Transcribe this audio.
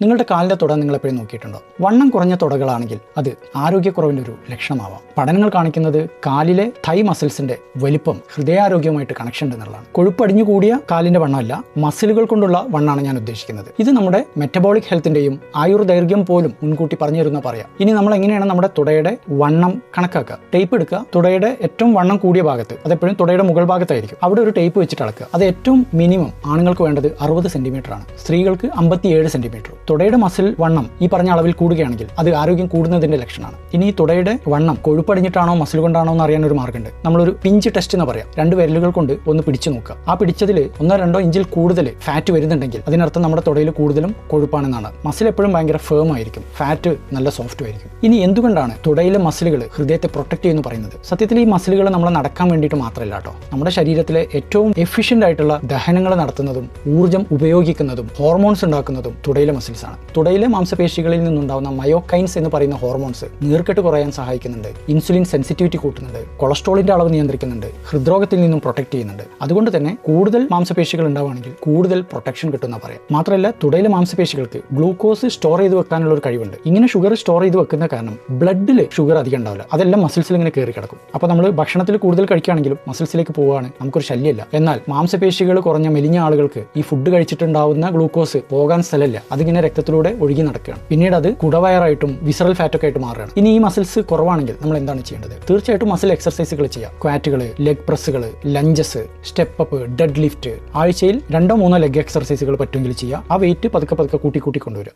നിങ്ങളുടെ കാലിൻ്റെ തുട നിങ്ങൾ എപ്പോഴും നോക്കിയിട്ടുണ്ടോ? വണ്ണം കുറഞ്ഞ തുടകളാണെങ്കിൽ അത് ആരോഗ്യക്കുറവിൻ്റെ ഒരു ലക്ഷണമാവാം. പഠനങ്ങൾ കാണിക്കുന്നത് കാലിലെ തൈ മസിൽസിന്റെ വലിപ്പം ഹൃദയാരോഗ്യവുമായിട്ട് കണക്ഷൻ ഉണ്ട് എന്നുള്ളതാണ്. കൊഴുപ്പടിഞ്ഞു കൂടിയ കാലിന്റെ വണ്ണമല്ല, മസിലുകൾ കൊണ്ടുള്ള വണ്ണാണ് ഞാൻ ഉദ്ദേശിക്കുന്നത്. ഇത് നമ്മുടെ മെറ്റബോളിക് ഹെൽത്തിന്റെയും ആയുർദൈർഘ്യം പോലും മുൻകൂട്ടി പറഞ്ഞു തരുന്ന പറയാം. ഇനി നമ്മൾ എങ്ങനെയാണ് നമ്മുടെ തുടയുടെ വണ്ണം കണക്കാക്കുക? ടേപ്പ് എടുക്കുക, തുടയുടെ ഏറ്റവും വണ്ണം കൂടിയ ഭാഗത്ത്, അതെപ്പോഴും തുടയുടെ മുകൾ ഭാഗത്തായിരിക്കും, അവിടെ ഒരു ടേപ്പ് വെച്ചിട്ട് അളക്കുക. അത് ഏറ്റവും മിനിമം ആണുങ്ങൾക്ക് വേണ്ടത് 60 സെന്റിമീറ്റർ ആണ്, സ്ത്രീകൾക്ക് 57 സെന്റിമീറ്റർ. തുടയുടെ മസിൽ വണ്ണം ഈ പറഞ്ഞ അളവിൽ കൂടുകയാണെങ്കിൽ അത് ആരോഗ്യം കൂടുന്നതിന്റെ ലക്ഷണമാണ്. ഇനി ഈ തുടയുടെ വണ്ണം കൊഴുപ്പടിഞ്ഞിട്ടാണോ മസിൽ കൊണ്ടാണോ എന്ന് അറിയാൻ ഒരു മാർഗ്ഗമുണ്ട്. നമ്മളൊരു പിഞ്ച് ടെസ്റ്റ് എന്ന് പറയാം. 2 വിരലുകൾ കൊണ്ട് ഒന്ന് പിടിച്ചു നോക്കുക. ആ പിടിച്ചതിൽ 1-2 ഇഞ്ചിൽ കൂടുതൽ ഫാറ്റ് വരുന്നുണ്ടെങ്കിൽ അതിനർത്ഥം നമ്മുടെ തുടയിൽ കൂടുതലും കൊഴുപ്പാണെന്നാണ്. മസിൽ എപ്പോഴും ഭയങ്കര ഫേം ആയിരിക്കും, ഫാറ്റ് നല്ല സോഫ്റ്റ് ആയിരിക്കും. ഇനി എന്തുകൊണ്ടാണ് തുടയിലെ മസിലുകൾ ഹൃദയത്തെ പ്രൊട്ടക്ട് ചെയ്യുന്നു പറയുന്നത്? സത്യത്തിൽ ഈ മസിലുകൾ നമ്മൾ നടക്കാൻ വേണ്ടിയിട്ട് മാത്രമല്ല കേട്ടോ. നമ്മുടെ ശരീരത്തിലെ ഏറ്റവും എഫിഷ്യന്റ് ആയിട്ടുള്ള ദഹനങ്ങൾ നടത്തുന്നതും ഊർജ്ജം ഉപയോഗിക്കുന്നതും ഹോർമോൺസ് ഉണ്ടാക്കുന്നതും തുടയിലെ മസിൽസ് ആണ്. തുടയിലെ മാംസപേശികളിൽ നിന്നുണ്ടാവുന്ന മയോകൈൻസ് എന്ന് പറയുന്ന ഹോർമോൺസ് നീർക്കെട്ട് കുറയാൻ സഹായിക്കുന്നുണ്ട്, ഇൻസുലിൻ സെൻസിറ്റിവിറ്റി കൂട്ടുന്നുണ്ട്, കൊളസ്ട്രോളിന്റെ അളവ് നിയന്ത്രിക്കുന്നുണ്ട്, ഹൃദ്രോഗത്തിൽ നിന്നും പ്രൊട്ടക്ട് ചെയ്യുന്നുണ്ട്. അതുകൊണ്ട് തന്നെ കൂടുതൽ മാംസപേശികൾ ഉണ്ടാവുകയാണെങ്കിൽ കൂടുതൽ പ്രൊട്ടക്ഷൻ കിട്ടുന്ന പറയാം. മാത്രമല്ല തുടയിലെ മാംസപേശികൾക്ക് ഗ്ലൂക്കോസ് സ്റ്റോർ ചെയ്ത് വെക്കാനുള്ള ഒരു കഴിവുണ്ട്. ഇങ്ങനെ ഷുഗർ സ്റ്റോർ ചെയ്ത് വെക്കുന്ന കാരണം ബ്ലഡിൽ ഷുഗർ അധികം ഉണ്ടാവില്ല, അതെല്ലാം മസിൽസിൽ ഇങ്ങനെ കയറി കിടക്കും. അപ്പോൾ നമ്മൾ ഭക്ഷണത്തിൽ കൂടുതൽ കഴിക്കുകയാണെങ്കിലും മസിൽസിലേക്ക് പോവുകയാണ്, നമുക്കൊരു ശല്യമല്ല. എന്നാൽ മാംസപേശികൾ കുറഞ്ഞ മെലിഞ്ഞ ആളുകൾക്ക് ഈ ഫുഡ് കഴിച്ചിട്ടുണ്ടാവുന്ന ഗ്ലൂക്കോസ് പോകാൻ സ്ഥലമില്ല, അതിങ്ങനെ രക്തത്തിലൂടെ ഒഴുകി നടക്കുകയാണ്. പിന്നീട് അത് കുടവയറായിട്ടും വിസറൽ ഫാറ്റൊക്കെ ആയിട്ട് മാറുകയാണ്. ഇനി ഈ മസിൽസ് കുറവാണെങ്കിൽ നമ്മൾ എന്താണ് ചെയ്യേണ്ടത്? തീർച്ചയായിട്ടും മസിൽ എക്സർസൈസുകൾ ചെയ്യാം. ക്വാറ്റുകൾ, ലെഗ് പ്രസ്സുകൾ, lunges, step up, deadlift. ആഴ്ചയിൽ 2-3 ലെഗ് എക്സർസൈസുകൾ പറ്റുമെങ്കിൽ ചെയ്യുക. ആ വെയിറ്റ് പതുക്കെ കൂട്ടി കൊണ്ടുവരിക.